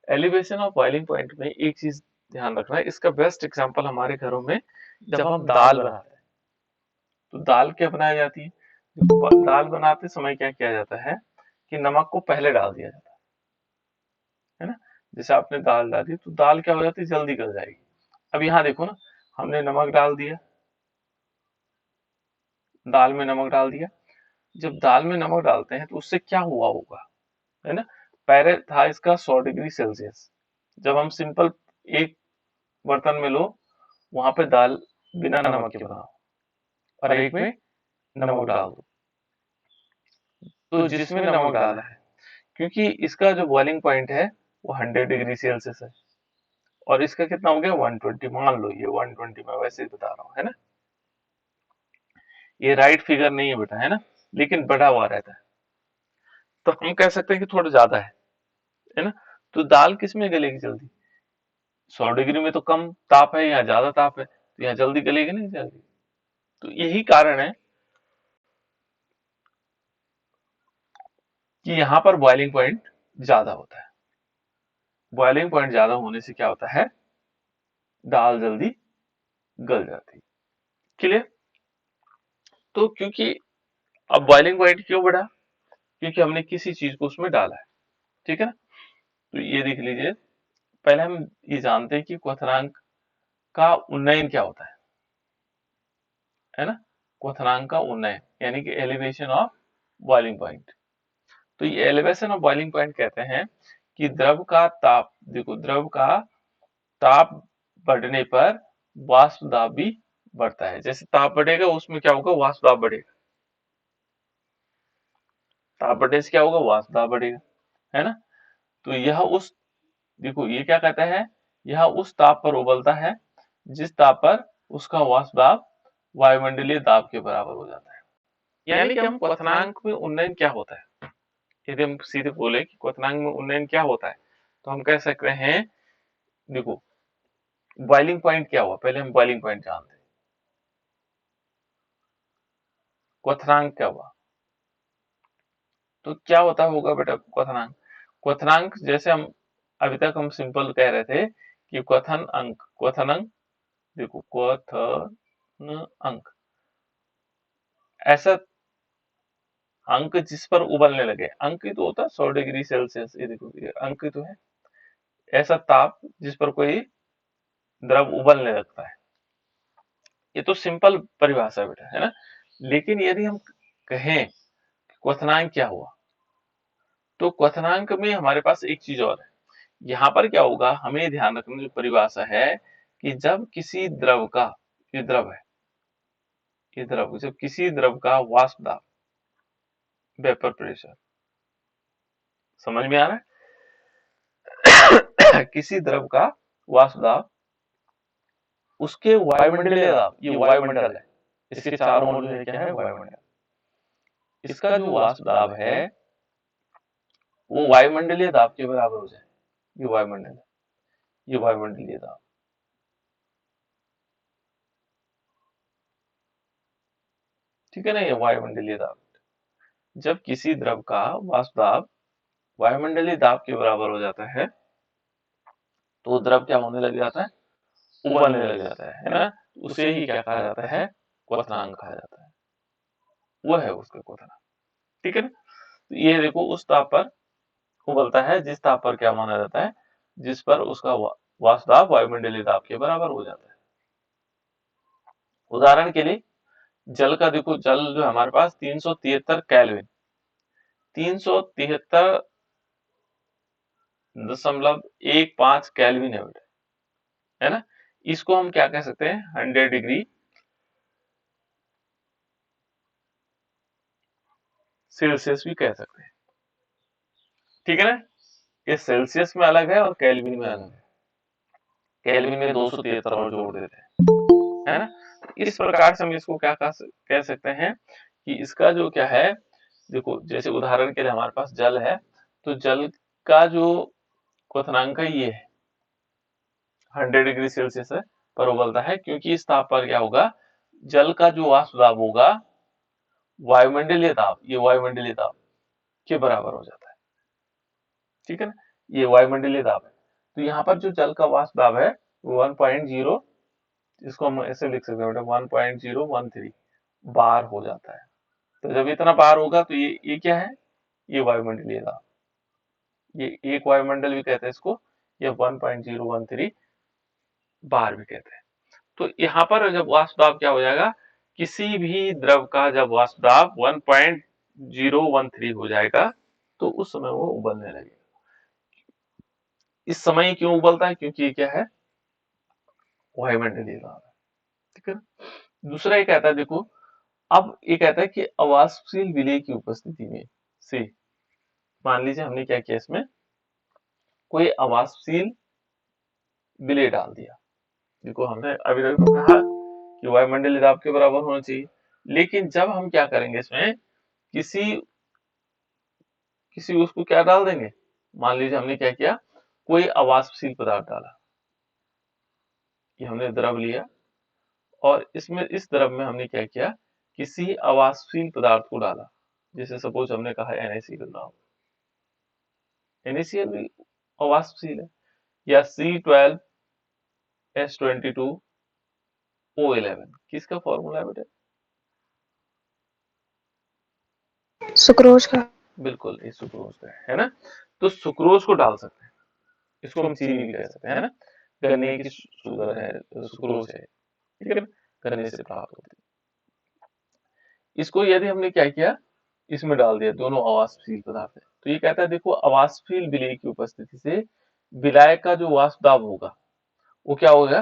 Elevation of boiling point में एक चीज ध्यान रखना है, इसका बेस्ट एग्जांपल हमारे घरों में जब हम दाल बनाते हैं तो दाल क्या बनाई जाती है। दाल बनाते समय क्या किया जाता है कि नमक को पहले डाल दिया जाता है ना। जैसे आपने दाल डाली तो दाल क्या हो जाती है, जल्दी गल जाएगी। अब यहाँ देखो ना, हमने नमक डाल दिया, दाल में नमक डाल दिया। जब दाल में नमक डालते हैं तो उससे क्या हुआ होगा, है ना। पहले था इसका 100 डिग्री सेल्सियस। जब हम सिंपल एक बर्तन में लो, वहां पे दाल बिना नमक के बनाओ और एक में नमक डाल दो, तो जिसमें नमक डाला है, क्योंकि इसका जो बॉइलिंग पॉइंट है वो 100 डिग्री सेल्सियस है और इसका कितना हो गया 120, मान लो ये 120 मैं वैसे ही बता रहा हूँ, है ना। ये राइट फिगर नहीं है बेटा, है ना, लेकिन बढ़ा हुआ रहता है, तो हम कह सकते हैं कि थोड़ा ज्यादा है ना। तो दाल किस में गलेगी जल्दी, 100 डिग्री में तो कम ताप है, यहाँ ज्यादा ताप है, तो यहाँ जल्दी गलेगी नहीं जल्दी। तो यही कारण है कि यहाँ पर बॉइलिंग पॉइंट ज्यादा होता है। बॉइलिंग पॉइंट ज्यादा होने से क्या होता है, दाल जल्दी गल जाती है। क्लियर। तो क्योंकि अब बॉइलिंग पॉइंट क्यों बढ़ा, क्योंकि हमने किसी चीज को उसमें डाला है, ठीक है ना। तो ये देख लीजिए, पहले हम ये जानते हैं कि क्वथनांक का उन्नयन क्या होता है ना। क्वथनांक का उन्नयन यानी कि एलिवेशन ऑफ बॉइलिंग पॉइंट। तो ये एलिवेशन ऑफ बॉइलिंग पॉइंट कहते हैं कि द्रव का ताप, देखो द्रव का ताप बढ़ने पर वाष्प दाब भी बढ़ता है। जैसे ताप बढ़ेगा उसमें क्या होगा, वाष्प दाब बढ़ेगा। ताप बढ़ने से क्या होगा, वाष्प दाब बढ़ेगा, है ना। तो यह उस, देखो ये क्या कहता है, यह उस ताप पर उबलता है जिस ताप पर उसका वाष्प दाब वायुमंडलीय दाब के बराबर हो जाता है। यानी कि हम क्वथनांक में उन्नयन क्या होता है, यदि हम सीधे बोले कि क्वथनांक में उन्नयन क्या होता है, तो हम कह सकते हैं, देखो बॉइलिंग पॉइंट क्या हुआ, पहले हम बॉइलिंग पॉइंट जानते हैं। क्वथनांक क्या हुआ, तो क्या होता होगा बेटा क्वथनांक। क्वथनांक जैसे हम अभी तक हम सिंपल कह रहे थे कि क्वथन अंक, क्वथन अंक, देखो क्वथन अंक ऐसा अंक जिस पर उबलने लगे, अंक ही तो होता है 100 डिग्री सेल्सियस, ये देखो ये अंक ही तो है, ऐसा ताप जिस पर कोई द्रव उबलने लगता है। ये तो सिंपल परिभाषा है बेटा, है ना। लेकिन यदि हम कहें क्वथनांक क्या हुआ, तो क्वथनांक में हमारे पास एक चीज और है। यहाँ पर क्या होगा, हमें ध्यान रखना जो परिभाषा है कि जब किसी द्रव का, ये द्रव है, ये द्रव, जब किसी द्रव का वाष्प दाब, वेपर प्रेशर, समझ में आ रहा है किसी द्रव का वाष्प दाब, उसके वायुमंडलीय दाब, ये वायुमंडल है, इसके चारों ओर जो है क्या है, वायुमंडल, इसका जो वाष्प दाब है वो वायुमंडलीय दाब के बराबर हो जाए। ये वायुमंडल है, ये वायुमंडलीय दाब, ठीक है ना, ये वायुमंडलीय दाब। जब किसी द्रव का वाष्प दाब वायुमंडलीय दाब के बराबर हो जाता है तो द्रव क्या होने लग जाता है, उबलने लग जाता है ना। उसे ही क्या कहा जाता है, क्वथनांक कहा जाता है, वो है उसका क्वथनांक, ठीक है ना। तो ये देखो उस ताप पर उबलता है जिस ताप पर क्या माना जाता है, जिस पर उसका वाष्प दाब वायुमंडलीय दाब के बराबर हो जाता है। उदाहरण के लिए जल का देखो, जल जो हमारे पास 373 केल्विन, 373.15 केल्विन है बेटा, है ना। इसको हम क्या कह सकते हैं, 100 डिग्री सेल्सियस भी कह सकते हैं, ठीक है ना। ये सेल्सियस में अलग है और केल्विन में अलग है, केल्विन में 273 और जोड़ देते हैं, है ना। इस प्रकार से हम इसको क्या कह सकते हैं कि इसका जो क्या है, देखो जैसे उदाहरण के लिए हमारे पास जल है, तो जल का जो क्वथनांक है ये है 100 डिग्री सेल्सियस है पर उबलता है, क्योंकि इस ताप पर क्या होगा, जल का जो वाष्प दाब होगा वायुमंडलीय दाब, ये वायुमंडलीय दाब के बराबर हो जाता है, ठीक है ना, ये वायुमंडलीय दाब है। तो यहाँ पर जो जल का वाष्प दाब है वो 1.0, इसको हम ऐसे लिख सकते हैं बेटा 1.013 बार हो जाता है। तो जब इतना बार होगा तो ये क्या है, ये वायुमंडलीय दाब, ये एक वायुमंडल भी कहते हैं इसको, ये 1.013 बार भी कहते हैं। तो यहाँ पर जब वाष्प दाब क्या हो जाएगा, किसी भी द्रव का जब वाष्प दाब 1.013 हो जाएगा तो उस समय वो उबलने लगेगा। इस समय क्यों उबलता है, क्योंकि ये क्या है, वायुमंडलीय दाब है। ठीक है। दूसरा ये कहता है, देखो अब ये कहता है कि अवाष्पशील विलेय की उपस्थिति में से, मान लीजिए हमने क्या किया, इसमें कोई अवाष्पशील विलेय डाल दिया। देखो हमने अभी तक तो कहा कि वायुमंडलीय दाब के बराबर होना चाहिए, लेकिन जब हम क्या करेंगे, इसमें किसी किसी उसको क्या डाल देंगे, मान लीजिए हमने क्या किया, कोई अवाष्पशील पदार्थ डाला, कि हमने द्रव लिया और इसमें इस द्रव में हमने क्या किया, किसी अवाष्पशील पदार्थ को डाला, जैसे सपोज हमने कहा NaCl डाल, NaCl भी अवाष्पशील है, या C12H22O11, किसका फॉर्मूला है बेटा, सुक्रोज का। बिल्कुल ये सुक्रोज का है ना। तो सुक्रोज को डाल सकते हैं, इसको हम चीनी भी कह सकते हैं, है ना, गन्ने की शुगर है, सुक्रोज है, ठीक है ना, गन्ने से प्राप्त होती है। इसको यदि हमने क्या किया, इसमें डाल दिया, दोनों अवाष्पशील पदार्थ है, तो ये कहता है देखो अवाष्पशील विलेय की उपस्थिति से विलाय का जो वाष्प दाब होगा वो क्या होगा,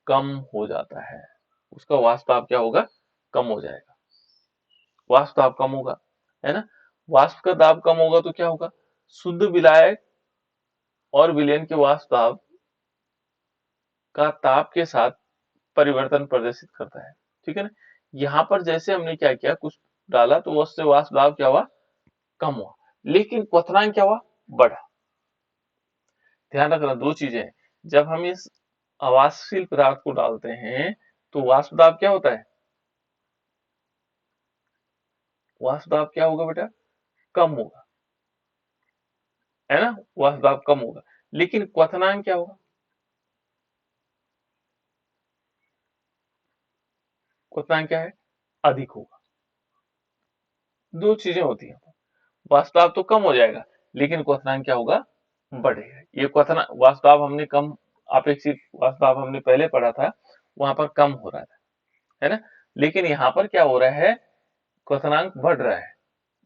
कम हो जाता है, उसका वाष्प दाब क्या होगा, कम हो जाएगा, वाष्प दाब कम होगा, है ना। वाष्प का दाब कम होगा तो क्या होगा, शुद्ध विलायक और विलयन के वाष्प दाब का ताप के साथ परिवर्तन प्रदर्शित करता है, ठीक है ना। यहाँ पर जैसे हमने क्या किया, कुछ डाला तो उससे वाष्प दाब क्या हुआ, कम हुआ, लेकिन क्वथनांक क्या हुआ, बढ़ा। ध्यान रखना दो चीजें हैं, जब हम इस अवाष्पशील पदार्थ को डालते हैं तो वाष्प दाब क्या होता है, वाष्प दाब क्या होगा बेटा, कम होगा, है ना, वाष्प दाब कम होगा, लेकिन क्वथनांक क्या होगा, क्वथनांक क्या है, अधिक होगा। दो चीजें होती हैं, वाष्प दाब तो कम हो जाएगा लेकिन क्वथनांक क्या होगा, बढ़ेगा। ये क्वथना वाष्प दाब हमने कम, अपेक्षित वाष्प दाब हमने पहले पढ़ा था, वहां पर कम हो रहा था, है ना, लेकिन यहाँ पर क्या हो रहा है, क्वथनांक बढ़ रहा है।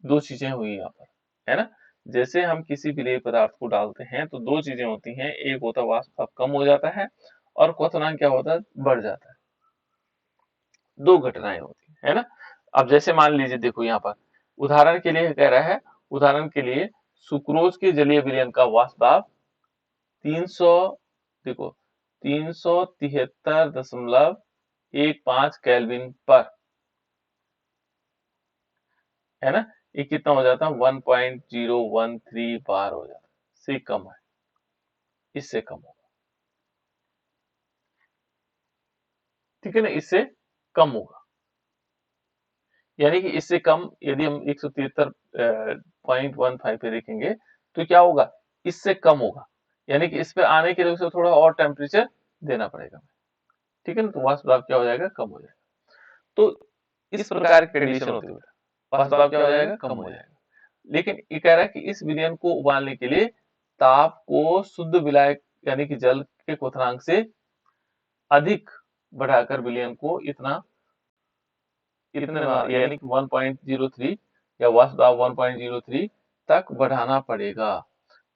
दो चीजें हुई यहाँ पर, है ना। जैसे हम किसी विलेय पदार्थ को डालते हैं तो दो चीजें होती हैं, एक होता है वाष्प दाब कम हो जाता है और क्वथनांक क्या होता है, बढ़ जाता है। दो घटनाएं होती है ना। अब जैसे मान लीजिए, देखो यहाँ पर उदाहरण के लिए कह रहा है, उदाहरण के लिए सुक्रोज के जलीय विलयन का वाष्प दाब 300, देखो 373.15 केल्विन पर, है ना, ये कितना हो जाता है, 1.013 बार हो जाता है, से कम है, इससे कम होगा, ठीक है ना, इससे कम होगा, यानी कि इससे कम, यदि हम 173.15 पे देखेंगे तो क्या होगा, इससे कम होगा, यानी कि इस पे आने के लिए उसे थोड़ा और टेम्परेचर देना पड़ेगा, ठीक है ना, तो वाष्प दाब क्या हो जाएगा, कम हो जाएगा। तो इस प्रकार की कंडीशन होती है, वाष्प दाब क्या हो जाएगा, कम हो जाएगा। लेकिन ये कह रहा है कि इस विलयन को उबालने के लिए ताप को शुद्ध विलायक यानी कि जल के क्वथनांक से अधिक बढ़ाकर विलयन को इतने यानी कि 1.03 या वाष्प दाब 1.03 तक बढ़ाना पड़ेगा।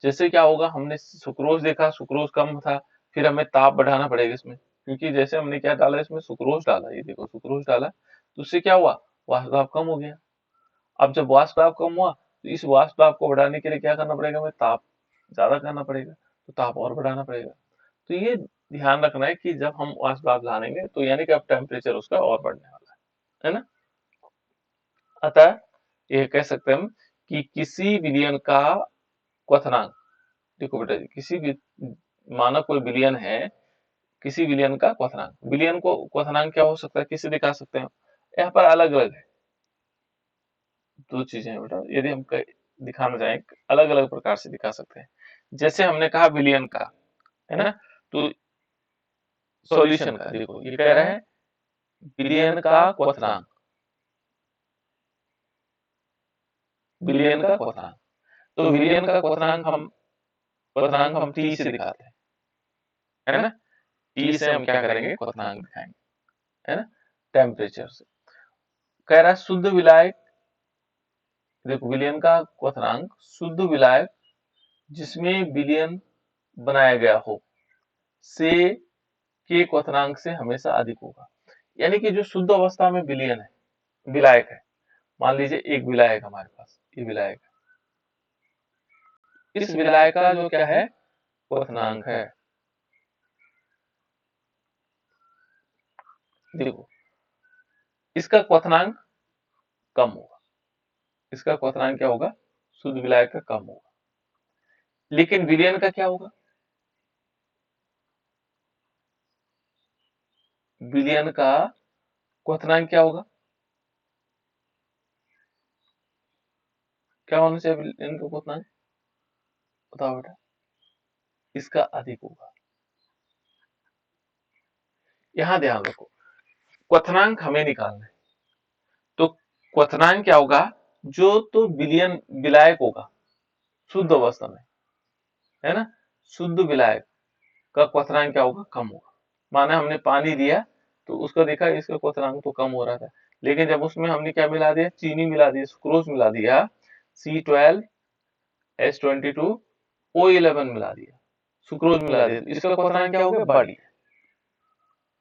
जैसे क्या होगा, हमने सुक्रोज देखा, सुक्रोज कम था, फिर हमें ताप बढ़ाना पड़ेगा इसमें, क्योंकि जैसे हमने क्या डाला, इसमें सुक्रोज डाला, ये देखो सुक्रोज डाला, तो उससे क्या हुआ, वाष्प दाब कम हो गया। अब जब वाष्प दाब कम हुआ तो इस वाष्प दाब को बढ़ाने के लिए क्या करना पड़ेगा, हमें ताप ज्यादा करना पड़ेगा, तो ताप और बढ़ाना पड़ेगा। तो ये ध्यान रखना है कि जब हम वाष्प दाब लानेंगे तो यानी कि अब टेम्परेचर उसका और बढ़ने वाला है ना। अतः ये कह सकते हैं हम कि किसी विलयन का क्वथनांक, देखो बेटा किसी भी, माना कोई विलयन है, किसी विलयन का क्वथनांक, विलयन को क्वथनांक क्या हो सकता है, किसे दिखा सकते हैं, यहाँ पर अलग अलग है, दो चीजें हैं बेटा, यदि हम दिखाना चाहें अलग अलग प्रकार से दिखा सकते हैं। जैसे हमने कहा विलयन का, है ना। तो सॉल्यूशन का देखो ये कह रहा है विलयन का क्वथनांक, विलयन का क्वथनांक। तो विलयन का क्वथनांक हम टी से दिखाते हैं, है ना। टी से हम क्या करेंगे, क्वथनांक दिखाएंगे, है ना, टेम्परेचर से। कह रहा है शुद्ध विलायक, देखो विलयन का क्वथनांक शुद्ध विलायक जिसमें विलयन बनाया गया हो से के क्वथनांक से हमेशा अधिक होगा। यानी कि जो शुद्ध अवस्था में विलयन है, विलायक है, मान लीजिए एक विलायक हमारे पास, ये विलायक है, इस विलायक का जो क्या है क्वथनांक है, देखो इसका क्वथनांक कम होगा, इसका क्वथनांक क्या होगा, शुद्ध विलायक का कम होगा। लेकिन विलयन का क्या होगा, विलयन का क्वथनांक क्या होगा, क्या होना चाहिए विलयन का क्वथनांक, बताओ बेटा, इसका अधिक होगा। यहां ध्यान रखो, क्वथनांक हमें निकालना है, तो क्वथनांक क्या होगा, जो तो विलयन विलायक होगा शुद्ध अवस्था में, है ना, शुद्ध विलायक का क्वथनांक क्या होगा, कम होगा। माना हमने पानी दिया तो उसका देखा इसका क्वथनांक तो कम हो रहा था, लेकिन जब उसमें हमने क्या मिला दिया, चीनी मिला दी, सुक्रोज मिला दिया, C12H22O11 मिला दिया, सुक्रोज मिला दिया, तो इसका क्वथनांक क्या हो गया, बढ़ गया।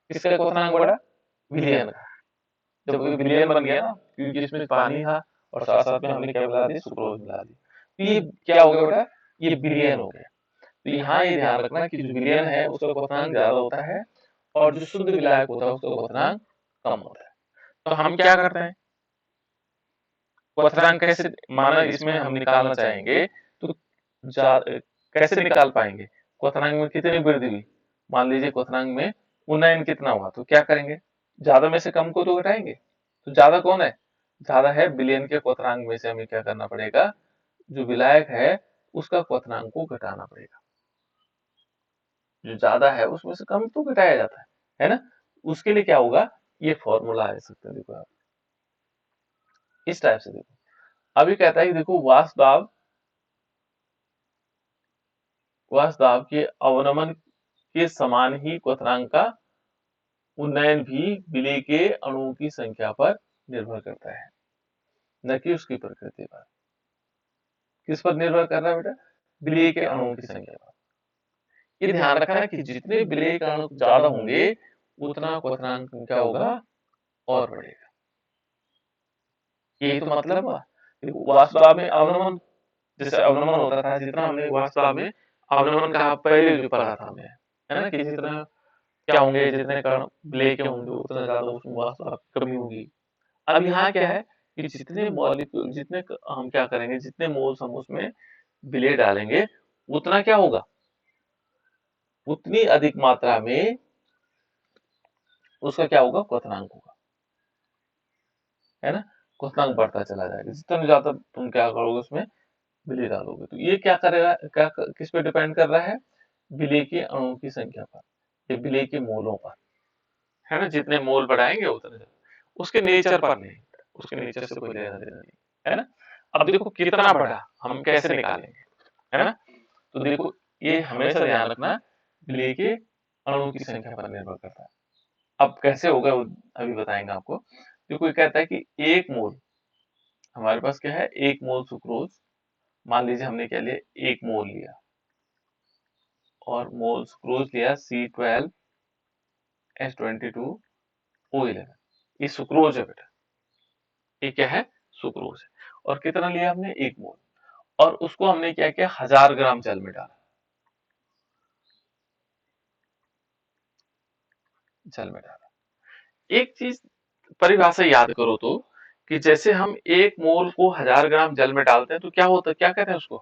इसका क्वथनांक बढ़ा, विलयन का, जब विलयन बन गया ना, क्योंकि इसमें पानी था और साथ साथ में हमने क्या मिला दिया, सुक्रोज मिला दिया, तो ये क्या हो गया बेटा, ये विलयन हो गया। तो यहाँ ये ध्यान रखना कि जो विलयन है उसका क्वथनांक ज्यादा होता है और जो शुद्ध विलायक होता है उसका क्वथनांक कम होता है। तो हम क्या करते हैं, क्वथनांक कैसे, माना इसमें हम निकालना चाहेंगे तो कैसे निकाल पाएंगे, क्वथनांक में कितनी वृद्धि हुई, मान लीजिए क्वथनांक में उन्नयन कितना हुआ, तो क्या करेंगे, ज्यादा में से कम को तो घटाएंगे, तो ज्यादा कौन है, ज्यादा है विलयन के क्वथनांक में से हमें क्या करना पड़ेगा, जो विलायक है उसका क्वथनांक को घटाना पड़ेगा, जो ज्यादा है उसमें से कम तो घटाया जाता है ना। उसके लिए क्या होगा, ये फॉर्मूला है सकते हैं, देखो आप इस टाइप से देखो। अभी कहता है कि देखो वाष्प दाब, वाष्प दाब के अवनमन के समान ही क्वथनांक का उन्नयन भी विलेय के अणुओं की संख्या पर निर्भर करता है, न कि उसकी प्रकृति पर। किस पर निर्भर कर रहा है बेटा, विलेय के अणुओं की संख्या पर। ये ध्यान रखना कि जितने विलेय के अणु ज्यादा होंगे उतना क्वथनांक क्या होगा, और बढ़ेगा। यही तो मतलब हुआ। वाष्प दाब में अवनमन, जैसे अवनमन होता था, जितना हमने वाष्प दाब में अवनमन कहा पहले जो पढ़ा था हमने, है ना, कि जितना क्या होंगे, जितने कण विलेय के होंगे उतना ज्यादा उसमें वाष्प दाब की कमी होगी। अब यहाँ क्या है कि जितने मॉलिक्यूल, जितने हम क्या करेंगे, जितने मोल्स हम उसमें विलेय डालेंगे उतना क्या होगा, उतनी अधिक मात्रा में उसका क्या होगा, क्वथनांक होगा, है ना, क्वथनांक बढ़ता चला जाएगा, जितना ज्यादा तुम क्या करोगे उसमें विलेय डालोगे। तो ये क्या करेगा, क्या किस पे डिपेंड कर रहा है, विलेय के अणुओं की संख्या पर, या विलेय के मोलों पर, है ना, जितने मोल बढ़ाएंगे उतने ज्यादा, उसके नेचर पर नहीं, उसके नेचर से कोई लेना देना नहीं, है ना। अब देखो कितना बढ़ा हम कैसे निकालेंगे, है ना, तो देखो ये हमेशा ध्यान रखना विलेय के अणुओं की संख्या पर निर्भर करता है। अब कैसे होगा वो अभी बताएंगे आपको। देखो ये कहता है कि एक मोल, हमारे पास क्या है, एक मोल सुक्रोज, मान लीजिए हमने क्या लिया, एक मोल लिया, और मोल सुक्रोज लिया C12H22O11, ये सुक्रोज है बेटा, ये क्या है, सुक्रोज है। और कितना लिया हमने, एक मोल, और उसको हमने क्या किया, 1000 ग्राम जल में डाला, जल में डाला। एक चीज परिभाषा याद करो तो, कि जैसे हम एक मोल को 1000 ग्राम जल में डालते हैं तो क्या होता है, क्या कहते हैं उसको,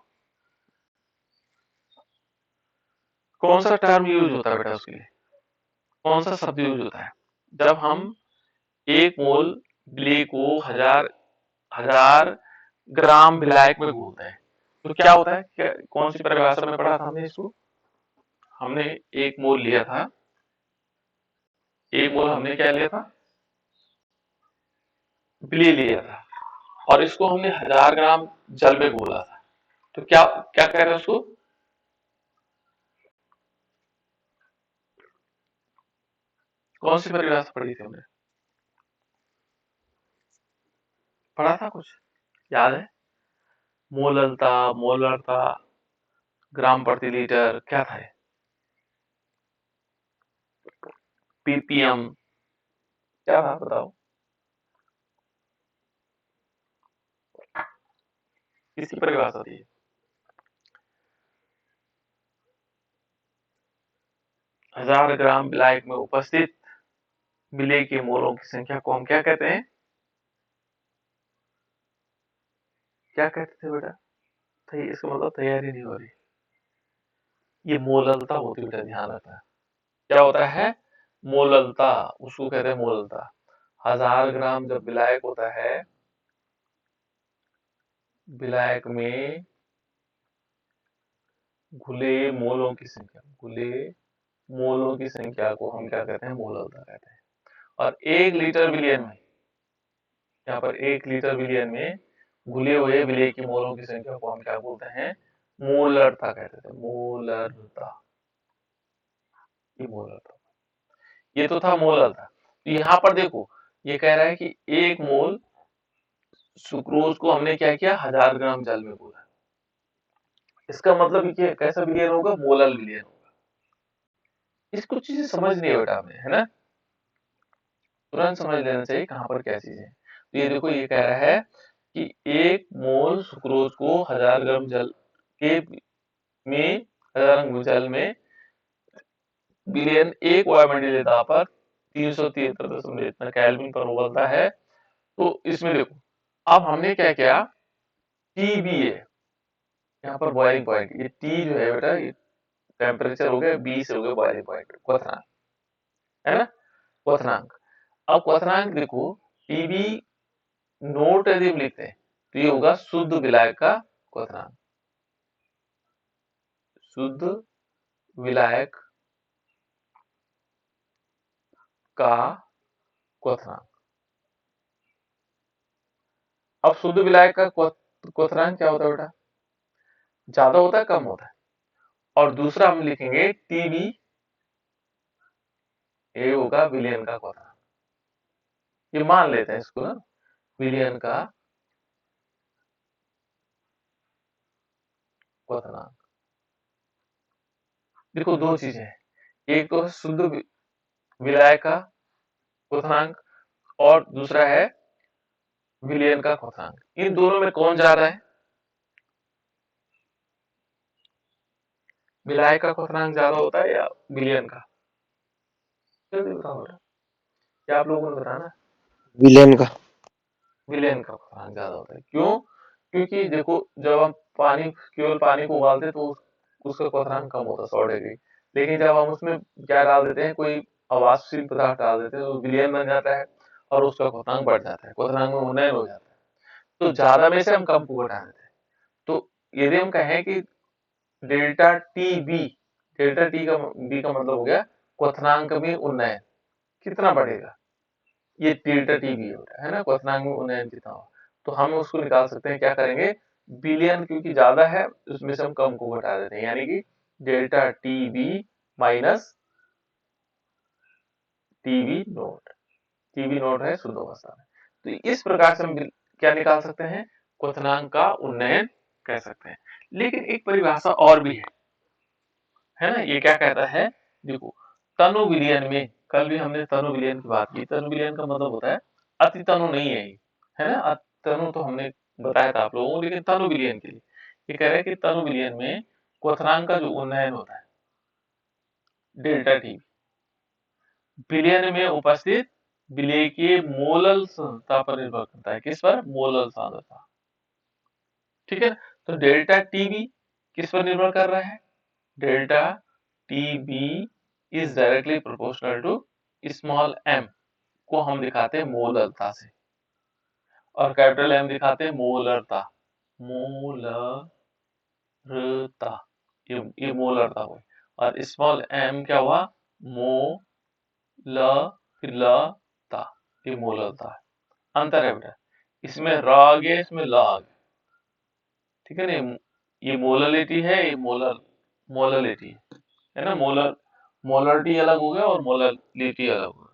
कौन सा टर्म यूज होता है बेटा उसके लिए, कौन सा शब्द यूज होता है, जब हम एक मोल विलेय को हजार हजार ग्राम विलायक में घोलते हैं तो क्या होता है, कौन सी परिभाषा में पढ़ा था हमने इसको, हमने 1 मोल लिया था, 1 मोल हमने क्या लिया था, विलय लिया था, और इसको हमने 1000 ग्राम जल में घोला था। तो क्या क्या कह रहे हैं उसको, कौन सी परिभाषा पढ़ी थी हमने, पढ़ा था कुछ याद है, मोललता, मोलरता, ग्राम प्रति लीटर, क्या था ये, पीपीएम, क्या था बताओ, किसकी परिभाषा थी। 1000 ग्राम विलायक में उपस्थित विलेय के मोलों की संख्या को हम क्या कहते हैं, क्या कहते थे बेटा, तो इसका मतलब तैयारी नहीं हो रही, ये मोललता होती है बेटा, ध्यान रखना। क्या होता है, मोललता, उसको कहते हैं मोललता। 1000 ग्राम जब विलायक होता है, विलायक में घुले मोलों की संख्या, घुले मोलों की संख्या को हम क्या कहते हैं, मोललता कहते हैं। और 1 लीटर विलयन में, यहाँ पर 1 लीटर विलयन में घुले हुए विलेय की मोलों की संख्या को हम क्या बोलते हैं, मोलरता कहते थे, मोलरता, ये मोलरता, ये तो था मोलरता। तो यहाँ पर देखो, ये कह रहा है कि 1 मोल सुक्रोज को हमने क्या किया, 1000 ग्राम जल में घोला। इसका मतलब कि कैसा विलयन होगा, मोलल विलयन होगा। इसको चीजें समझ नहीं है बेटा हमें, है ना, तुरंत समझ लेना चाहिए कहाँ पर क्या चीज है। तो ये देखो, ये कह रहा है कि 1 मोल सुक्रोज को 1000 ग्राम जल के में, 1000 ग्राम जल में विलयन 1 वायुमंडलीय दाब पर 373 इतना केल्विन पर उबलता है। तो इसमें देखो, अब हमने क्या किया, टीबीए, यहाँ पर बॉइलिंग पॉइंट, ये टी जो है बेटा, ये टेम्परेचर हो गया, बी से हो गया बॉइलिंग पॉइंट, क्वथनांक, है ना, क्वथनांक। अब क्वथनांक देखो, टीबी नोट यदि हम लिखते हैं तो ये होगा शुद्ध विलायक का क्वथनांक, शुद्ध विलायक का क्वथनांक। अब शुद्ध विलायक का क्वथनांक क्या होता है बेटा, ज्यादा होता है कम होता है, और दूसरा हम लिखेंगे टीबी, ये होगा विलयन का क्वथनांक, ये मान लेते हैं इसको ना, विलयन का क्वथनांक। देखो दो चीजें हैं, एक तो शुद्ध विलायक का क्वथनांक, और दूसरा है विलयन का क्वथनांक। इन दोनों में कौन ज्यादा है, विलायक का क्वथनांक ज्यादा होता है या विलयन का, जल्दी बताओ बेटा, क्या आप लोगों ने बताना, विलेन का। विलयन का क्वथनांक ज्यादा होता है, क्यों, क्योंकि देखो जब हम पानी, केवल पानी को उबालते हैं तो उसका क्वथनांक कम होता है 100 डिग्री, लेकिन जब हम उसमें क्या डाल देते हैं, कोई अवाष्पशील पदार्थ डाल देते हैं तो विलयन बन जाता है और उसका क्वथनांक बढ़ जाता है, क्वथनांक में उन्नयन हो जाता है। तो ज्यादा में से हम कम को घटा देते हैं। तो यदि हम कहें कि delta T B, delta T का बी का मतलब हो गया क्वथनांक में उन्नयन कितना बढ़ेगा, ये डेल्टा टी बी होता है ना, क्वथनांक में उन्नयन कितना होगा, तो हम उसको निकाल सकते हैं, क्या करेंगे, बिलियन क्योंकि ज्यादा है उसमें से हम कम को घटा देते हैं, यानी कि delta T B minus TV nought, TV nought है शुद्ध अवस्था में। तो इस प्रकार से हम क्या निकाल सकते हैं, क्वथनांक का उन्नयन कह सकते हैं। लेकिन एक परिभाषा और भी है ना, ये क्या कहता है, देखो तनु विलयन में, कल भी हमने तनु विलयन की बात की, तनु विलयन का मतलब होता है अति तनु नहीं है ये, है ना, तनु तो हमने बताया था आप लोगों को, लेकिन तनु विलयन के लिए ये कह रहा है कि तनु विलयन में क्वथनांक का जो उन्नयन होता है, डेल्टा टी विलयन में उपस्थित विलेय के मोलल सांद्रता पर निर्भर करता है, किस पर, मोलल सांद्रता, ठीक है। तो डेल्टा टीबी किस पर निर्भर कर रहा है, delta TB is directly proportional to small M, को हम दिखाते हैं मोलरता से, और कैपिटल एम दिखाते हैं मोलरता, मोलरता, ये मोलरता हो, और स्मॉल m क्या हुआ, मो ल फिर ल ता, ये मोललता है। अंतर है बेटा, इसमें र आ गया, इसमें ल आ गया, ठीक है ना। ये मोललिटी है, ये मोललिटी है ना। मोलरिटी अलग हो गया और मोललिटी अलग हो गया।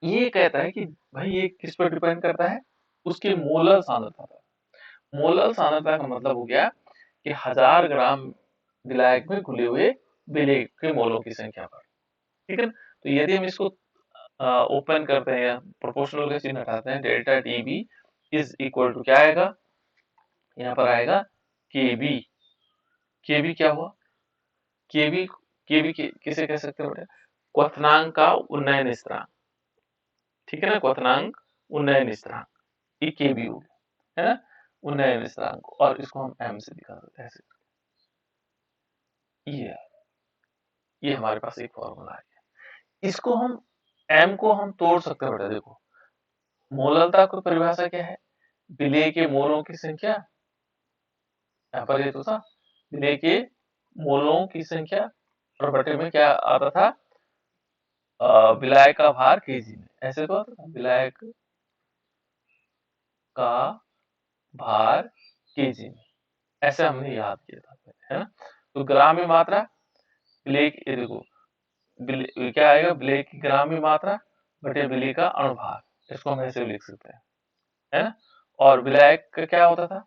ये कहता है कि भाई ये किस पर डिपेंड करता है, उसकी मोलर सांद्रता पर। मोलर सांद्रता का मतलब हो गया कि 1000 ग्राम विलायक में घुले हुए विलेय के मोलों की संख्या पर, ठीक है ना। तो यदि हम इसको ओपन करते हैं या प्रोपोर्शनल का चिन्ह हटाते हैं, delta T B is equal to क्या आएगा, यहाँ पर आएगा के बी। के बी क्या हुआ, के बी किसे कह सकते हैं बेटा, क्वथनांक का उन्नयन स्थिरांक, ठीक है ना। क्वथनांक उन्नयन स्थिरांक, ये के बी हो गया, है ना, उन्नयन स्थिरांक। और इसको हम एम से दिखा देते हैं ऐसे। ये हमारे पास एक फॉर्मूला आ गया। इसको हम एम को हम तोड़ सकते हैं बेटा। देखो मोललता की परिभाषा क्या है, विलेय के मोलों की संख्या, यहाँ पर ये तो था विलेय के मोलों की संख्या, और बटे में क्या आता था, विलायक का भार केजी में, ऐसे तो आता था विलायक का भार केजी में, ऐसे हमने याद किया था, है ना। तो ग्राम में मात्रा विलेय, ये देखो क्या आएगा, विलेय की ग्राम में मात्रा बटे विलेय का अणुभार, इसको हम ऐसे लिख सकते हैं, है ना। और विलायक का क्या होता था,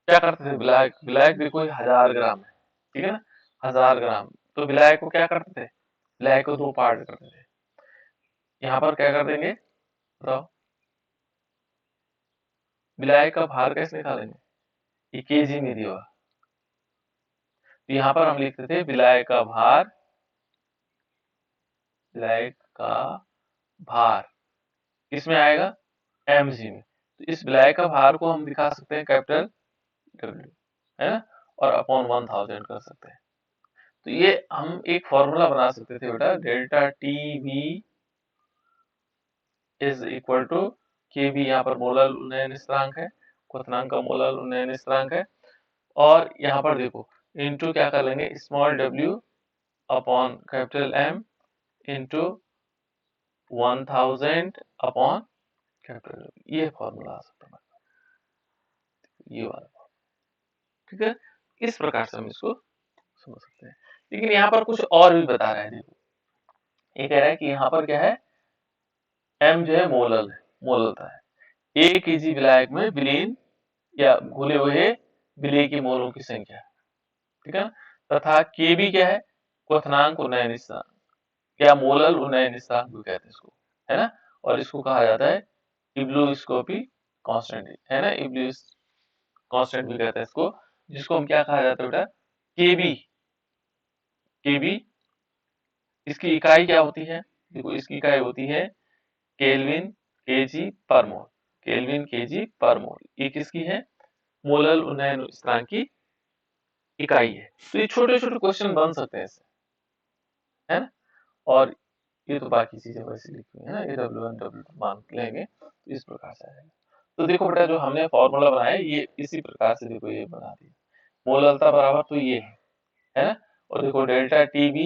क्या करते थे, विलायक विलायक देखो 1000 ग्राम है, ठीक है ना, 1000 ग्राम। तो विलायक को क्या करते थे, विलायक को दो पार्ट करते थे। यहाँ पर क्या कर देंगे बताओ, विलायक का भार कैसे निकालेंगे, ये केजी में दिया हुआ। तो यहाँ पर हम लिखते थे विलायक का भार, विलायक का भार किसमें आएगा, mg में। तो इस विलायक का भार को हम दिखा सकते हैं कैपिटल W, है ना, और अपॉन 1000 कर सकते हैं। तो ये हम एक फॉर्मूला बना सकते थे बेटा, delta T V is equal to K B, यहाँ पर मोलर उन्नयन स्थिरांक है, क्वथनांक का मोलर उन्नयन स्थिरांक है। और यहाँ पर देखो इनटू क्या कर लेंगे, small w upon capital M into 1000 upon capital W, ये फॉर्मूला आ सकता है, ये वाला, ठीक है। इस प्रकार से हम इसको समझ सकते हैं। लेकिन यहाँ पर कुछ और भी बता रहा है, देखो ये कह रहा है कि यहाँ पर क्या है, M जो है मोललता है, 1 केजी विलायक में विलीन या घुले हुए विलेय के मोलों की संख्या, ठीक है ना। तथा के बी क्या है, क्वथनांक उन्नयन स्थिरांक या मोलल उन्नयन स्थिरांक भी कहते हैं इसको, है ना। और इसको कहा जाता है इब्लोस्कोपी कांस्टेंट, है ना, इब्लोस कांस्टेंट भी कहते हैं इसको, जिसको हम क्या कहा जाता है बेटा, केबी। केबी इसकी इकाई क्या होती है, देखो इसकी इकाई होती है केल्विन केजी पर मोल, केल्विन केजी पर मोल, ये किसकी है, मोलल उन्नयन स्थिरांक की इकाई है। तो ये छोटे छोटे क्वेश्चन बन सकते हैं इससे, है ना। और ये तो बाकी चीजें वैसे लिखी हुई है ना, ये W1 W2 मान लेंगे तो इस प्रकार से आएगा। तो देखो बेटा जो हमने फॉर्मूला बनाया ये इसी प्रकार से देखो ये बना दिया, मोललता बराबर तो ये है ना। और देखो delta T B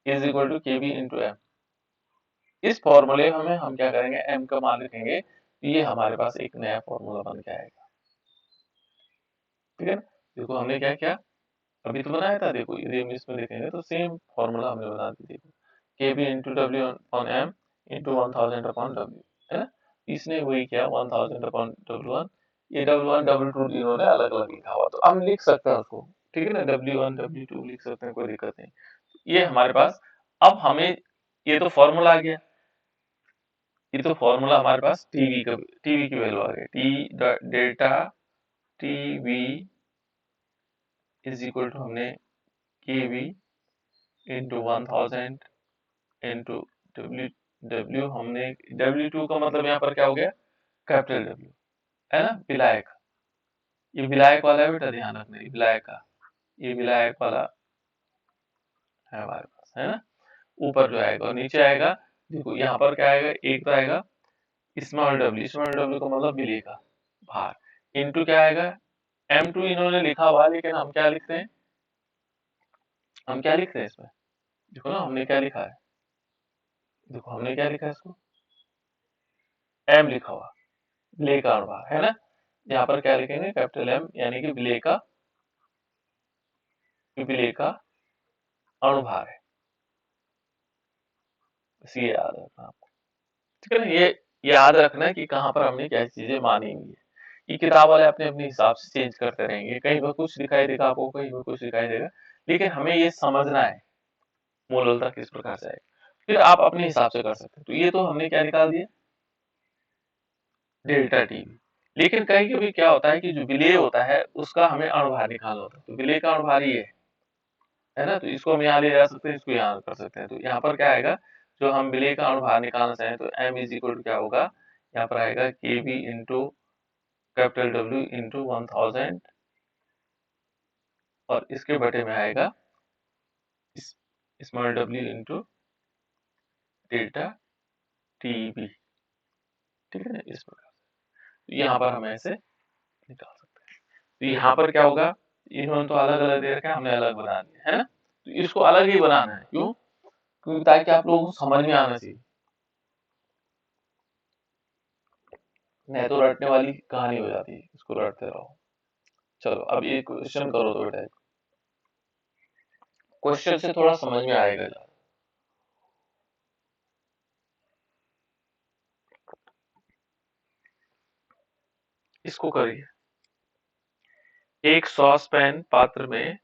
is equal to K B into M, इस फॉर्मूले में हम क्या करेंगे, एम का मान रखेंगे, तो ये हमारे पास एक नया फॉर्मूला बन के आएगा, ठीक है ना। देखो हमने क्या किया, अभी तो बनाया था, देखो यदि हम इसमें देखेंगे तो सेम फॉर्मूला हमने बना दी, देखो K B into W upon M into 1000 upon W, है ना। इसने वही किया 1000 अपॉन डब्ल्यू वन, ये डब्ल्यू वन डब्ल्यू टू इन्होंने अलग अलग लिखा हुआ, तो हम लिख सकते हैं उसको, ठीक है ना, W1 W2 लिख सकते हैं, कोई दिक्कत नहीं। ये हमारे पास, अब हमें ये तो फॉर्मूला आ गया, ये तो फॉर्मूला हमारे पास टीवी की वैल्यू आ गई, T delta TV is equal to हमने K V into 1000 into W W, हमने W2 का मतलब यहाँ पर क्या हो गया, कैपिटल W, है ना, विलायक, ये विलायक वाला है बेटा, ध्यान रखना, ये विलायक का, ये विलायक वाला है हमारे पास, है ना। ऊपर जो आएगा और नीचे आएगा, देखो यहाँ पर क्या आएगा, एक तो आएगा स्मॉल w, स्मॉल w का मतलब विलेय का भार, इंटू क्या आएगा, M2 इन्होंने लिखा हुआ, लेकिन हम क्या लिख रहे हैं, हम क्या लिख रहे हैं इसमें, देखो ना हमने क्या लिखा है, देखो हमने क्या लिखा है इसको, M लिखा हुआ, विलेय का अनुभार है ना। यहाँ पर क्या लिखेंगे, कैपिटल M, यानी कि विलेय का अनुभार है। बस ये याद रखना आपको, ठीक है ना। ये याद रखना है कि कहाँ पर हमने क्या चीजें मानी हुई है। ये किताब वाले अपने अपने हिसाब से चेंज करते रहेंगे, कहीं पर कुछ दिखाई देगा आपको, कहीं पर कुछ दिखाई देगा, लेकिन हमें ये समझना है मूलतः किस प्रकार से आएगा, फिर आप अपने हिसाब से कर सकते हैं। तो ये तो हमने क्या निकाल दिया, डेल्टा टी। लेकिन कहीं कभी क्या होता है कि जो विलेय होता है उसका हमें अणुभार निकालना होता है, तो विलेय का अणुभार ये है ना, तो इसको हम यहाँ ले जा सकते हैं, इसको यहाँ कर सकते हैं। तो यहाँ पर क्या आएगा, जो हम विलेय का अणुभार निकालना चाहें तो m इज इक्वल टू क्या होगा, यहाँ पर आएगा K B into capital W into 1000, और इसके बटे में आएगा small W into delta T B, ठीक है ना, इस प्रकार। तो यहाँ पर हम ऐसे निकाल सकते हैं। तो यहाँ पर क्या होगा, इन्होंने तो अलग अलग दे रखा है, हमने अलग बना दिया है ना, तो इसको अलग ही बनाना है, क्यों, क्योंकि ताकि आप लोगों को समझ में आना चाहिए, नहीं तो रटने वाली कहानी हो जाती है, इसको रटते रहो। चलो अब ये क्वेश्चन करो तो बेटा, क्वेश्चन से थोड़ा समझ में आएगा ज्यादा। इसको करिए, एक सॉस पैन पात्र में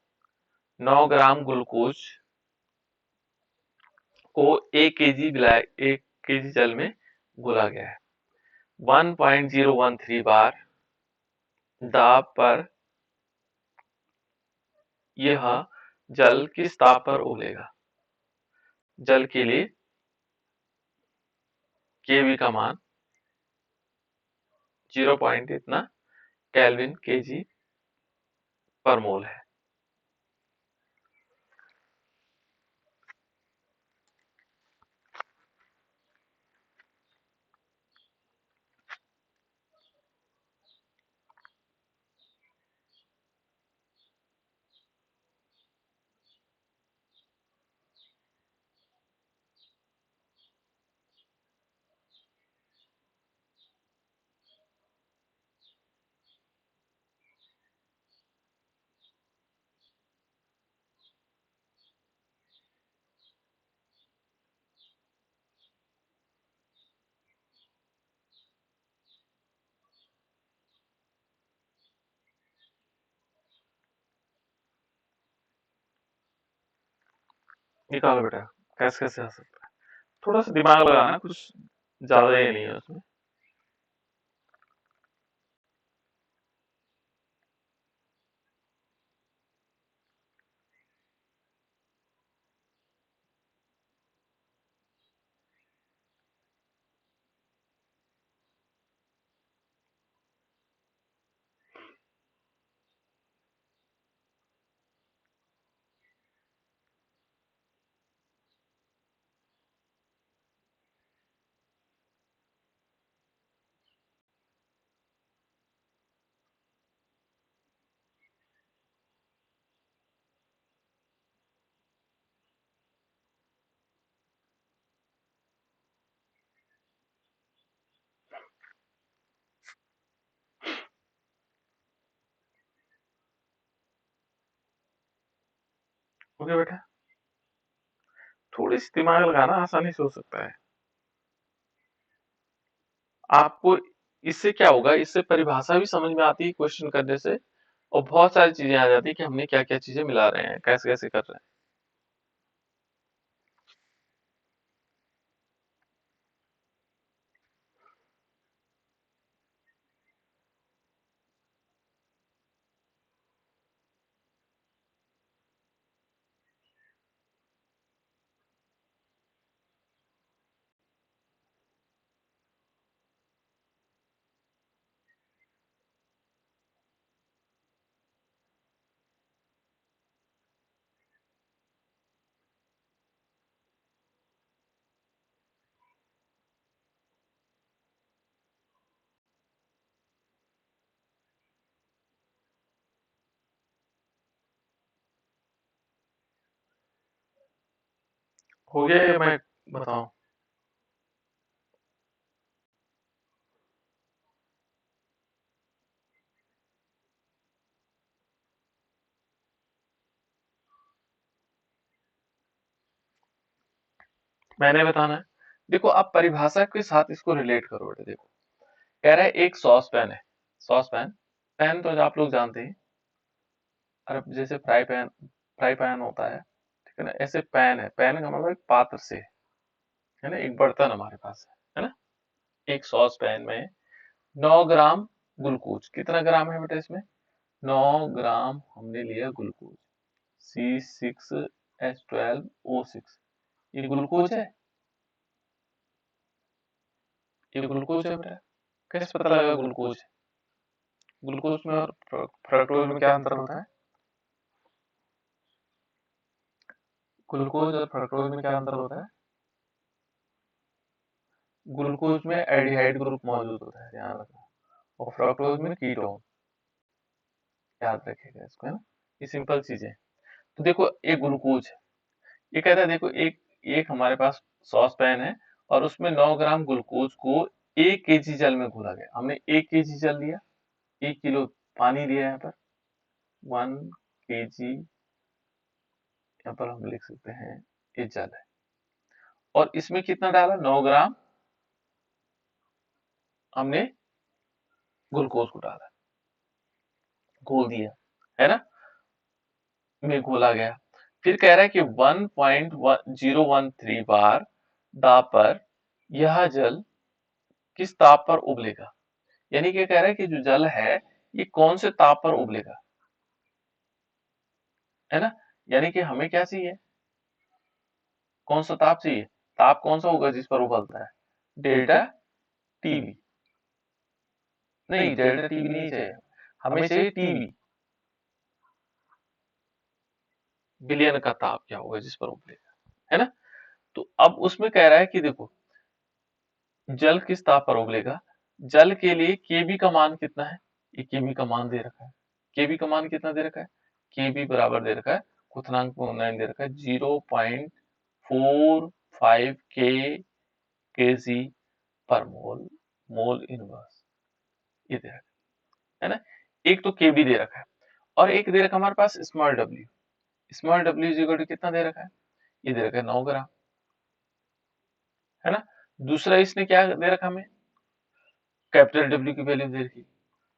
9 ग्राम ग्लूकोज को 1 केजी जल में घोला गया है। 1.013 बार दाब पर यह जल किस ताप पर उबलेगा। जल के लिए केवी का मान 0 पॉइंट इतना केल्विन केजी पर मोल है। निकालो बेटा, कैसे कैसे आ सकता है, थोड़ा सा दिमाग लगाना, कुछ ज्यादा ये नहीं है उसमें। ओके बेटा, थोड़ी सी दिमाग लगाना, आसानी से हो सकता है आपको। इससे क्या होगा, इससे परिभाषा भी समझ में आती है क्वेश्चन करने से, और बहुत सारी चीजें आ जाती है कि हमने क्या क्या चीजें मिला रहे हैं, कैसे कैसे कर रहे हैं। हो गया या मैं बताऊं? मैंने बताना है। देखो आप परिभाषा के साथ इसको रिलेट करो बेटे। देखो कह रहा है एक सॉस पैन है। सॉस पैन, पैन तो आप लोग जानते हैं। अरे जैसे फ्राई पैन होता है, ठीक है ना, ऐसे पैन है। पैन का मतलब एक पात्र से है ना, एक बर्तन हमारे पास है ना। एक सॉस पैन में 9 ग्राम ग्लूकोज, कितना ग्राम है बेटा इसमें? 9 ग्राम हमने लिया ग्लूकोज, C6H12O6। ये ग्लूकोज है, ये ग्लूकोज है बेटा। कैसे पता लगा ग्लूकोज? ग्लूकोज में और फ्रक्टोज में क्या अंतर होता है? ग्लूकोज और फ्रक्टोज में क्या अंतर होता है? ग्लूकोज में एल्डिहाइड ग्रुप मौजूद होता है, ध्यान रखना, और फ्रक्टोज में कीटोन। याद रखिएगा इसको, है ना। ये सिंपल चीजें। तो देखो एक ग्लूकोज है, ये कहता है देखो एक एक हमारे पास सॉस पैन है और उसमें 9 ग्राम ग्लूकोज को 1 केजी जल में घोला गया। हमने 1 केजी जल लिया, 1 किलो पानी लिया, यहाँ पर 1 केजी, यहाँ पर हम लिख सकते हैं ये जल है। और इसमें कितना डाला? 9 ग्राम हमने ग्लूकोज को डाला, घोल दिया, है ना, में घोला गया। फिर कह रहा है कि 1.013 बार दाब पर यह जल किस ताप पर उबलेगा। यानी कि कह रहा है कि जो जल है ये कौन से ताप पर उबलेगा, है ना। यानी कि हमें क्या चाहिए, कौन सा ताप चाहिए? ताप कौन सा होगा जिस पर उबलता है? Delta TV. नहीं, डेल्टा टीवी नहीं चाहिए, हमें चाहिए टीवी, बिलियन का ताप क्या होगा जिस पर उबलेगा, है ना। तो अब उसमें कह रहा है कि देखो जल किस ताप पर उबलेगा। जल के लिए केबी का मान कितना है? ये केबी का मान दे रखा है। केबी का मान कितना दे रखा है? केबी बराबर दे रखा है, क्वथनांक में 9 दे रखा है, 0.45 केजी पर मोल, मोल इनवर्स, ये दे रखा है ना। एक तो केबी दे रखा है और एक दे रखा हमारे पास small W. Small W is equal to कितना दे रखा है? ये दे रखा है 9 ग्राम, है ना। दूसरा इसने क्या दे रखा हमें? कैपिटल डब्ल्यू की वैल्यू दे रखी,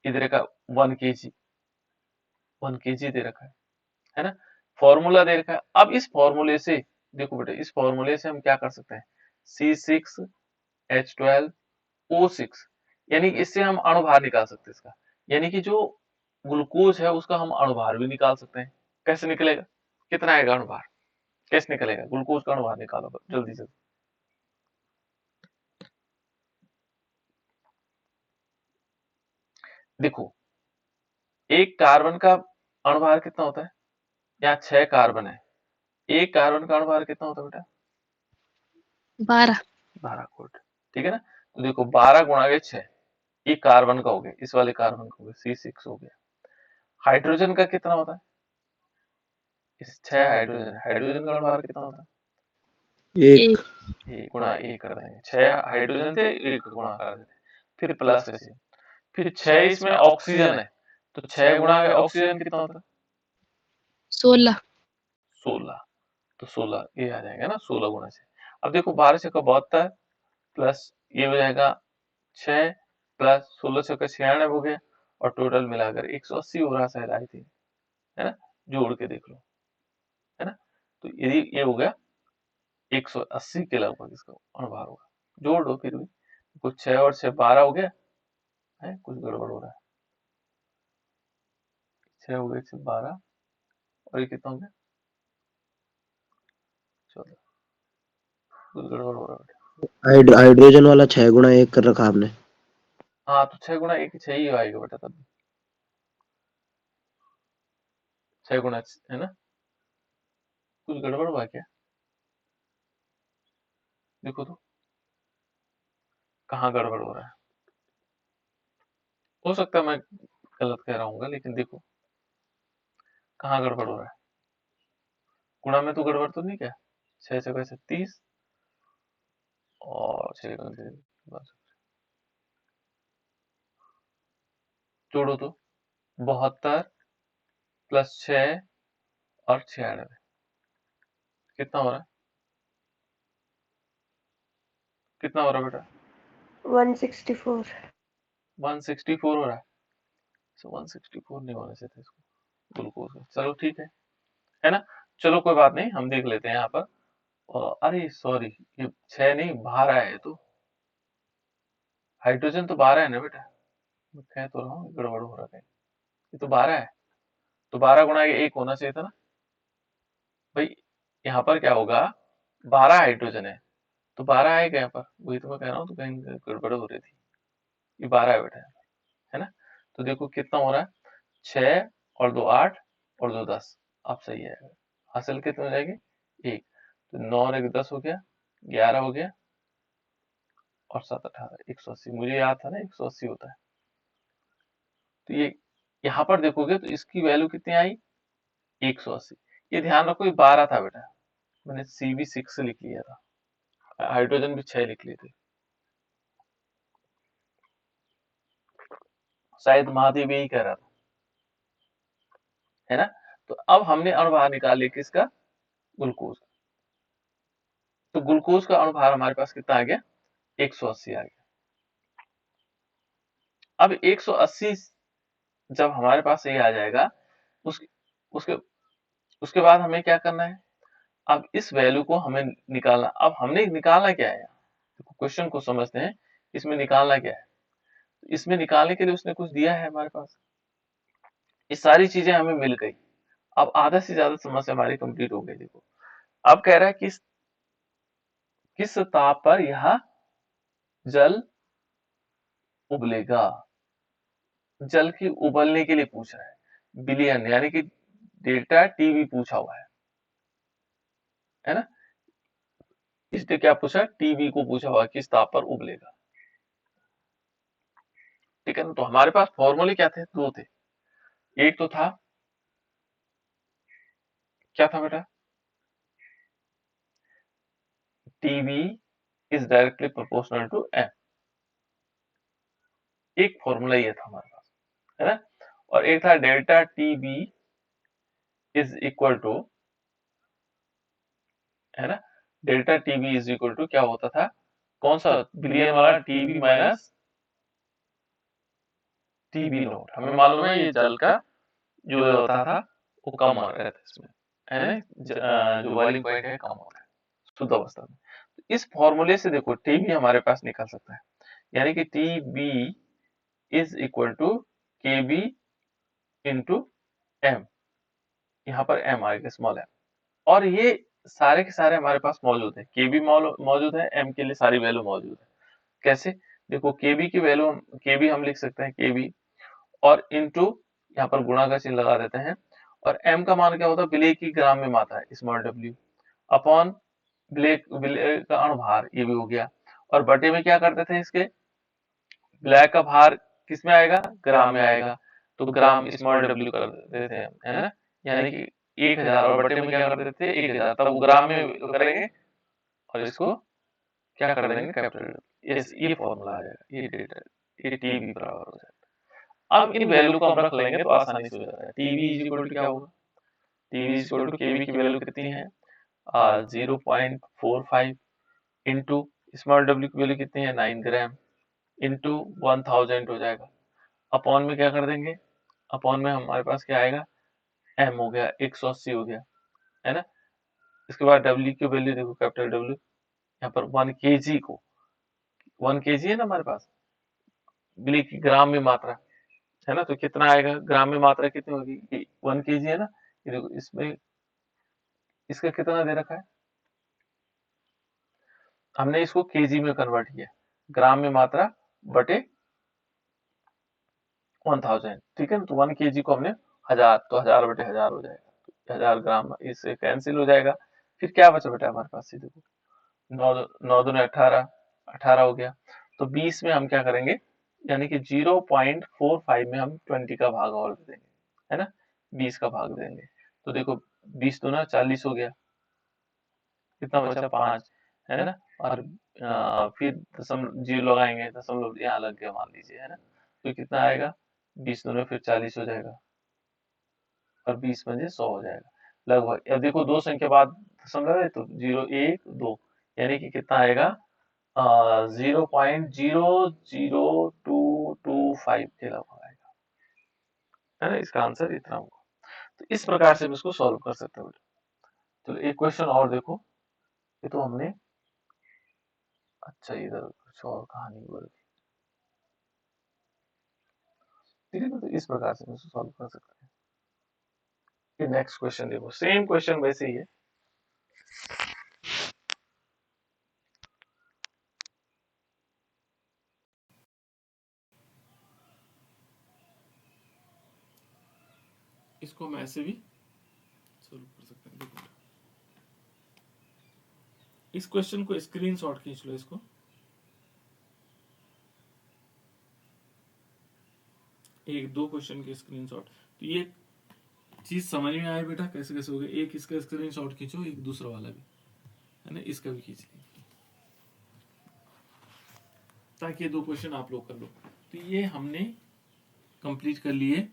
इधर का 1 केजी, 1 केजी दे रखा है ना। फॉर्मूला दे रखा है। अब इस फॉर्मूले से देखो बेटे, इस फॉर्मूले से हम क्या कर सकते हैं? C6H12O6, यानी कि इससे हम अणुभार निकाल सकते हैं इसका। यानी कि जो ग्लूकोज है उसका हम अणुभार भी निकाल सकते हैं। कैसे निकलेगा? कितना आएगा अणुभार? कैसे निकलेगा? ग्लूकोज का अणुभार निकालो जल्दी से। देखो एक कार्बन का अणुभार कितना होता है? यहाँ 6 कार्बन है, एक कार्बन का अणुभार कितना होता है बेटा? 12। 12 वोल्ट, ठीक है ना। तो देखो 12 गुणा के 6, ये कार्बन का हो गया, इस वाले कार्बन का हो गया, C6 हो गया। हाइड्रोजन का कितना होता है? इस 6 हाइड्रोजन, हाइड्रोजन का अणुभार कितना होता है? एक। ये गुणा 1 कर देंगे, 6 हाइड्रोजन थे, 1 गुणा कर देंगे, फिर प्लस ऐसे। फिर 6 इसमें ऑक्सीजन है, तो 6 गुणा ऑक्सीजन कितना होता है? 16। 16। तो 16 ये आ जाएगा ना, 16 गुणा से। अब देखो 12 से 72 प्लस ये हो जाएगा 6 प्लस 16 से 96 हो गया, और टोटल मिलाकर 180 हो रहा शायद, आई थी, है ना। जोड़ के देख लो, है ना। तो यदि ये हो गया 180 के लगभग इसका अणुभार होगा। जोड़ दो फिर भी, कुछ 6 और 6 12 हो गया है, कुछ गड़बड़ हो रहा है। 6 हो गए, 6 12, और ये कितना हो गया? 14, कुछ गड़बड़ हो रहा है। हाइड्रोजन वाला 6 गुणा 1 कर रखा आपने। हाँ तो 6 गुणा 1 6 ही आएगा बेटा, तब 6 गुणा, है ना। कुछ गड़बड़ हुआ क्या? देखो तो कहाँ गड़बड़ हो रहा है। हो सकता है मैं गलत कह रहा हूँ, लेकिन देखो कहाँ गड़बड़ हो रहा है। गुणा में तो गड़बड़ तो नहीं क्या? 6 चौके 36 और 6 बस जोड़ो तो 72 प्लस 6 और 96 कितना हो रहा है? कितना हो रहा है बेटा? 164 164 हो रहा है। 164 नहीं होने से थे इसको ग्लूकोज का। चलो ठीक है ना? चलो कोई बात नहीं, हम देख लेते हैं यहाँ पर। अरे सॉरी, ये 6 नहीं 12 है। तो हाइड्रोजन तो 12 है ना बेटा? मैं कह तो रहा हूँ गड़बड़ हो रहा है। ये तो 12 है, तो 12 गुणा 1 होना चाहिए था ना भाई। यहाँ पर क्या होगा, 12 हाइड्रोजन है तो 12 आएगा यहाँ पर, वही तो मैं कह रहा हूँ। तो कहीं गड़बड़ हो रही थी। ये 12 है बेटा, है ना? तो देखो कितना हो रहा है, 6 और 2 8 और 2 10। अब सही है। हासिल कितने हो जाएंगे? 1। तो 9 और 1 10 हो गया, 11 हो गया और 7 18 180। मुझे याद था ना 180 होता है। तो ये यहाँ पर देखोगे तो इसकी वैल्यू कितनी आई, 180। ये ध्यान रखो, ये 12 था बेटा, मैंने CV6 लिख लिया था, हाइड्रोजन भी 6 लिख लिए थे। शायद महादेव यही कह रहा था, है ना? तो अब हमने अणुभार निकाल लिया किसका, ग्लूकोज। तो ग्लूकोज का अणुभार हमारे पास कितना आ गया, 180 आ गया। अब 180 जब हमारे पास ये आ जाएगा, उसके उसके उसके बाद हमें क्या करना है, अब इस वैल्यू को हमें निकालना। अब हमने निकालना क्या है, क्वेश्चन को समझते हैं, इसमें निकालना क्या है। इसमें निकालने के लिए उसने कुछ दिया है हमारे पास, ये सारी चीजें हमें मिल गई। अब आधा से ज्यादा समस्या हमारी कंप्लीट हो गई। देखो अब कह रहा है कि किस ताप पर यह जल उबलेगा। जल की उबलने के लिए पूछ रहा है, बिलियन यानी कि डेल्टा टीवी पूछा हुआ है ना? इसने क्या पूछा, टीवी को पूछा हुआ, किस ताप पर उबलेगा। ठीक है ना? तो हमारे पास फॉर्मूले क्या थे, दो थे। एक तो था, क्या था बेटा, TV is directly proportional to M. एक फॉर्मूला ये था हमारे पास, है ना? और एक था delta TB is equal to, है ना? Delta TB is equal to क्या होता था, कौन सा बिलियन वाला, टीबी माइनस टीबी नोट। हमें मालूम है ये जल का जो होता था वो कम हो रहा था इसमें, है ना? जो बॉइलिंग पॉइंट है कम हो रहा है शुद्ध अवस्था में। तो इस फॉर्मूले से देखो टीबी हमारे पास निकल सकता है, यानी कि TB is equal to KB into M. यहाँ पर एम आएगा, स्मॉल एम। और ये सारे के सारे हमारे पास मौजूद है, केबी मौजूद है, एम के लिए सारी वैल्यू मौजूद है। कैसे, देखो केबी की वैल्यू, केबी हम लिख सकते हैं केबी और इंटू, यहाँ पर गुणा का चिन्ह लगा देते हैं। और एम का मान क्या होता है, विलेय की ग्राम में मात्रा है, स्मॉल डब्ल्यू, अपॉन विलेय का अणुभार, ये भी हो गया। और बटे में क्या करते थे, इसके विलेय का भार किस में आएगा, ग्राम में आएगा। तो ग्राम स्मॉल डब्ल्यू कर देते थे, है ना? यानी कि 1000 और बटे में क्या कर देते थे, 1000, तब वो ग्राम में करेंगे और इसको क्या कर देंगे, कैपिटल। ये फॉर्मूला आ जाएगा, ये डेटा, ये टीवी बराबर हो जाएगा। अब इन वैल्यू को हम रख लेंगे तो आसानी से हो जाता है। टीवी इज इक्वल टू क्या होगा, टीवी इज इक्वल टू केवी की वैल्यू कितनी है, 0.45 इंटू स्मॉल डब्ल्यू की वैल्यू कितनी है, 9 ग्राम, इंटू 1000 हो जाएगा। अपॉन में क्या कर देंगे, अपॉन में हमारे पास क्या आएगा, एम हो गया, 180 हो गया, है ना? इसके बाद डब्ल्यू की वैल्यू देखो, कैपिटल डब्ल्यू, यहाँ पर 1 kg को, 1 kg है ना हमारे पास, मिली की ग्राम में मात्रा, है ना? तो कितना आएगा, ग्राम में मात्रा कितनी होगी, 1 kg है ना? ये देखो इसमें इसका कितना दे रखा है, हमने इसको केजी में कन्वर्ट किया, ग्राम में मात्रा बटे 1000, ठीक है ना? तो 1 kg को हमने 1000, तो 1000 बटे 1000 हो जाएगा, तो 1000 ग्राम इससे कैंसिल हो जाएगा। फिर क्या बचा बेटा हमारे पास, ये देखो 9 दूनी 18, 18 हो गया। तो 20 में हम क्या करेंगे, यानी कि 0.45 में हम 20 का भाग और दे देंगे, है ना? 20 का भाग देंगे। तो देखो 20 दूना 40 हो गया, कितना बचा 5, है ना। और फिर दशमलव 0 लगाएंगे, दशमलव यहाँ लग गया मान लीजिए, है ना। तो कितना आएगा 20 दोनों फिर 40 हो जाएगा और 20 पंजे 100 हो जाएगा लगभग। अब देखो दो संख्या बाद दशमलव है तो 0 1 2 यानी कि कितना आएगा 0.00225 के लगभग आएगा, है ना। इसका आंसर इतना होगा। तो इस प्रकार से हम इसको सॉल्व कर सकते हैं बेटा। चलो एक क्वेश्चन और देखो, ये तो हमने अच्छा इधर कुछ और कहानी बोल दी, ठीक है ना। तो इस प्रकार से हम इसको सॉल्व कर सकते हैं। फिर नेक्स्ट क्वेश्चन देखो, सेम क्वेश्चन वैसे ही है। इसको हम ऐसे भी सॉल्व कर सकते हैं। देखो इस क्वेश्चन को स्क्रीनशॉट खींच लो इसको, एक दो क्वेश्चन के स्क्रीनशॉट। तो ये चीज समझ में आए बेटा कैसे कैसे हो गया। एक इसका स्क्रीनशॉट खींचो, एक दूसरा वाला भी, है ना, इसका भी खींच लीजिए ताकि ये दो क्वेश्चन आप लोग कर लो। तो ये हमने कंप्लीट कर लिए